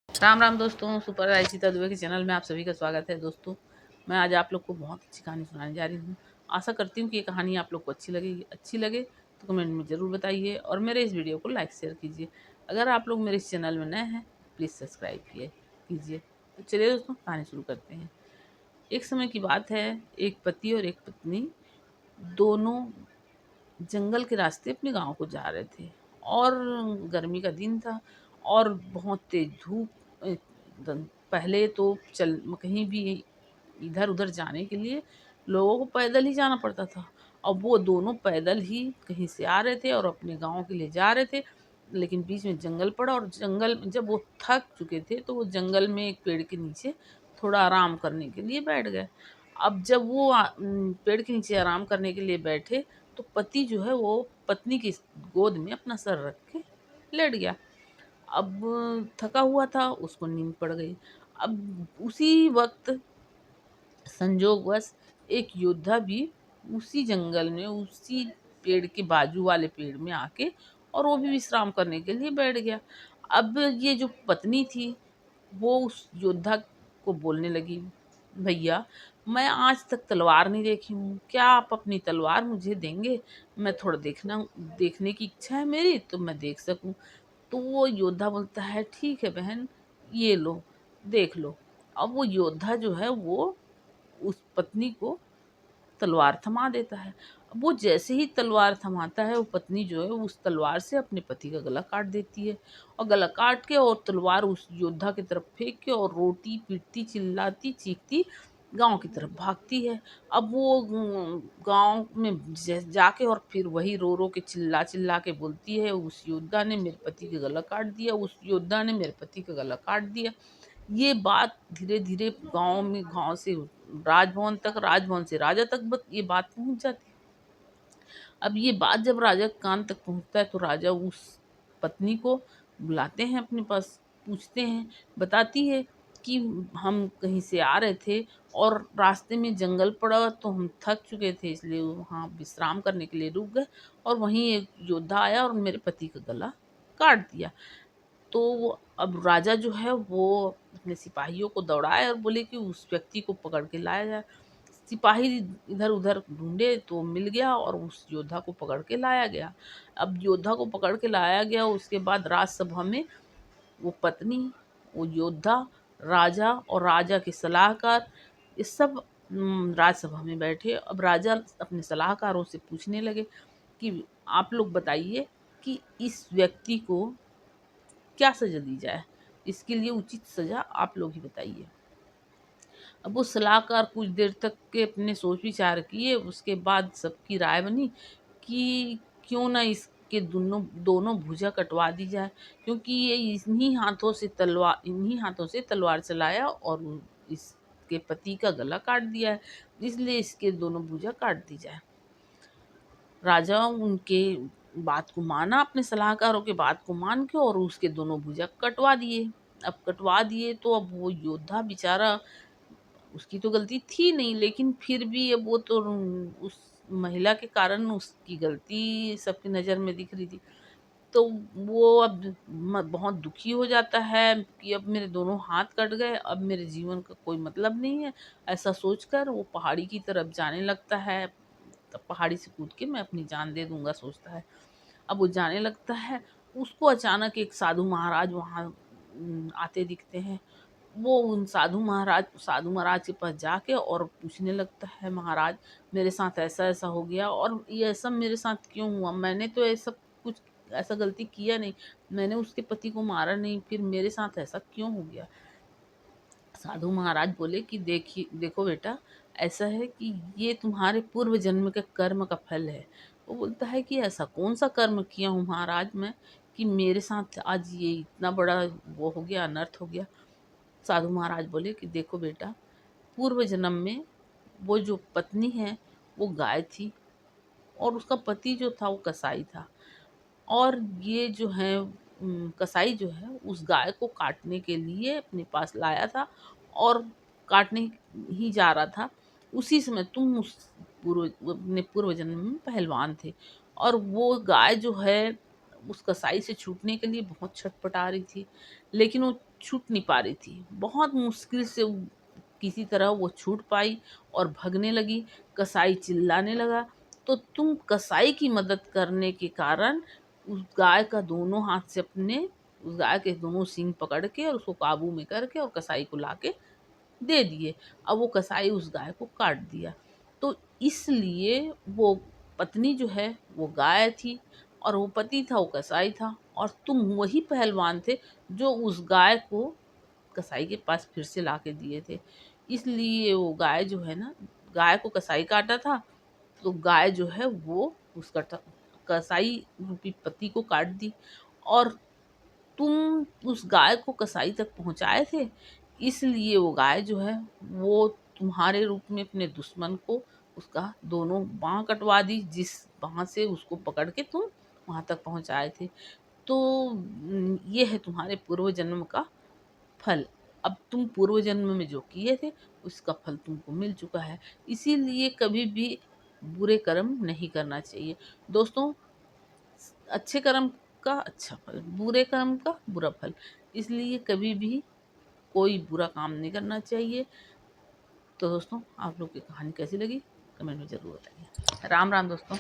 राम राम दोस्तों, सुपर रायसीता दुबे के चैनल में आप सभी का स्वागत है। दोस्तों, मैं आज आप लोग को बहुत अच्छी कहानी सुनाने जा रही हूँ। आशा करती हूँ कि ये कहानी आप लोग को अच्छी लगेगी। अच्छी लगे तो कमेंट में ज़रूर बताइए और मेरे इस वीडियो को लाइक शेयर कीजिए। अगर आप लोग मेरे इस चैनल में नए हैं प्लीज़ सब्सक्राइब कीजिए। तो चलिए दोस्तों, कहानी शुरू करते हैं। एक समय की बात है, एक पति और एक पत्नी दोनों जंगल के रास्ते अपने गांव को जा रहे थे और गर्मी का दिन था और बहुत तेज धूप। पहले तो चल कहीं भी इधर उधर जाने के लिए लोगों को पैदल ही जाना पड़ता था। अब वो दोनों पैदल ही कहीं से आ रहे थे और अपने गांव के लिए जा रहे थे। लेकिन बीच में जंगल पड़ा और जंगल में जब वो थक चुके थे तो वो जंगल में एक पेड़ के नीचे थोड़ा आराम करने के लिए बैठ गए। अब जब वो पेड़ के नीचे आराम करने के लिए बैठे तो पति जो है वो पत्नी की गोद में अपना सर रख के लेट गया। अब थका हुआ था, उसको नींद पड़ गई। अब उसी वक्त संजोगवश एक योद्धा भी उसी जंगल में उसी पेड़ के बाजू वाले पेड़ में आके और वो भी विश्राम करने के लिए बैठ गया। अब ये जो पत्नी थी वो उस योद्धा को बोलने लगी, भैया मैं आज तक तलवार नहीं देखी हूँ, क्या आप अपनी तलवार मुझे देंगे? मैं थोड़ा देखने की इच्छा है मेरी, तो मैं देख सकूं। तो वो योद्धा बोलता है, ठीक है बहन, ये लो, देख लो। अब वो योद्धा जो है वो उस पत्नी को तलवार थमा देता है। अब वो जैसे ही तलवार थमाता है, वो पत्नी जो है उस तलवार से अपने पति का गला काट देती है और गला काट के और तलवार उस योद्धा की तरफ फेंक के और रोती पीटती चिल्लाती चीखती गांव की तरफ भागती है। अब वो गांव में जाके और फिर वही रो रो के चिल्ला चिल्ला के बोलती है, उस योद्धा ने मेरे पति का गला काट दिया, उस योद्धा ने मेरे पति का गला काट दिया। ये बात धीरे धीरे गांव से राजभवन तक, राजभवन से राजा तक ये बात पहुंच जाती है। अब ये बात जब राजा के कान तक पहुंचता है तो राजा उस पत्नी को बुलाते हैं अपने पास, पूछते हैं, बताती है कि हम कहीं से आ रहे थे और रास्ते में जंगल पड़ा तो हम थक चुके थे, इसलिए वहाँ विश्राम करने के लिए रुक गए और वहीं एक योद्धा आया और मेरे पति का गला काट दिया। तो अब राजा जो है वो अपने सिपाहियों को दौड़ाए और बोले कि उस व्यक्ति को पकड़ के लाया जाए। सिपाही इधर उधर ढूंढे तो मिल गया और उस योद्धा को पकड़ के लाया गया। अब योद्धा को पकड़ के लाया गया, उसके बाद राजसभा में वो पत्नी, वो योद्धा, राजा और राजा के सलाहकार, ये सब राजसभा में बैठे। अब राजा अपने सलाहकारों से पूछने लगे कि आप लोग बताइए कि इस व्यक्ति को क्या सजा दी जाए, इसके लिए उचित सजा आप लोग ही बताइए। अब वो सलाहकार कुछ देर तक के अपने सोच विचार किए, उसके बाद सबकी राय बनी कि क्यों ना इसके दोनों दोनों भुजा कटवा दी जाए, क्योंकि ये इन्हीं हाथों से तलवार चलाया और इसके पति का गला काट दिया है, इसलिए इसके दोनों भुजा काट दी जाए। राजा उनके बात को माना, अपने सलाहकारों के बात को मान के और उसके दोनों भुजा कटवा दिए। अब कटवा दिए तो अब वो योद्धा बेचारा, उसकी तो गलती थी नहीं, लेकिन फिर भी अब वो तो उस महिला के कारण उसकी गलती सबकी नज़र में दिख रही थी। तो वो अब बहुत दुखी हो जाता है कि अब मेरे दोनों हाथ कट गए, अब मेरे जीवन का कोई मतलब नहीं है। ऐसा सोचकर वो पहाड़ी की तरफ जाने लगता है। तब पहाड़ी से कूद के मैं अपनी जान दे दूंगा सोचता है। अब वो जाने लगता है, उसको अचानक एक साधु महाराज वहाँ आते दिखते हैं। वो उन साधु महाराज के पास जाके और पूछने लगता है, महाराज मेरे साथ ऐसा ऐसा हो गया और ये सब मेरे साथ क्यों हुआ? मैंने तो ऐसा कुछ ऐसा गलती किया नहीं, मैंने उसके पति को मारा नहीं, फिर मेरे साथ ऐसा क्यों हो गया? साधु महाराज बोले कि देखो बेटा, ऐसा है कि ये तुम्हारे पूर्व जन्म के कर्म का फल है। वो बोलता है कि ऐसा कौन सा कर्म किया हूँ महाराज मैं कि मेरे साथ आज ये इतना बड़ा वो हो गया, अनर्थ हो गया। साधु महाराज बोले कि देखो बेटा, पूर्व जन्म में वो जो पत्नी है वो गाय थी और उसका पति जो था वो कसाई था। और ये जो है कसाई जो है उस गाय को काटने के लिए अपने पास लाया था और काटने ही जा रहा था। उसी समय तुम उस अपने पूर्व जन्म में पहलवान थे और वो गाय जो है उस कसाई से छूटने के लिए बहुत छटपटा रही थी, लेकिन वो छूट नहीं पा रही थी। बहुत मुश्किल से किसी तरह वो छूट पाई और भगने लगी। कसाई चिल्लाने लगा, तो तुम कसाई की मदद करने के कारण उस गाय का दोनों हाथ से अपने उस गाय के दोनों सींग पकड़ के और उसको काबू में करके और कसाई को लाके दे दिए। अब वो कसाई उस गाय को काट दिया। तो इसलिए वो पत्नी जो है वो गाय थी और वो पति था वो कसाई था, और तुम वही पहलवान थे जो उस गाय को कसाई के पास फिर से लाके दिए थे। इसलिए वो गाय जो है ना, गाय को कसाई काटा था, तो गाय जो है वो उसका कसाई रूपी पति को काट दी, और तुम उस गाय को कसाई तक पहुंचाए थे। इसलिए वो गाय जो है वो तुम्हारे रूप में अपने दुश्मन को उसका दोनों बाँह कटवा दी, जिस बाँह से उसको पकड़ के तुम वहां तक पहुंचाए थे। तो ये है तुम्हारे पूर्व जन्म का फल। अब तुम पूर्व जन्म में जो किए थे उसका फल तुमको मिल चुका है। इसीलिए कभी भी बुरे कर्म नहीं करना चाहिए दोस्तों। अच्छे कर्म का अच्छा फल, बुरे कर्म का बुरा फल। इसलिए कभी भी कोई बुरा काम नहीं करना चाहिए। तो दोस्तों, आप लोग की कहानी कैसी लगी कमेंट में ज़रूर बताइए। राम राम दोस्तों।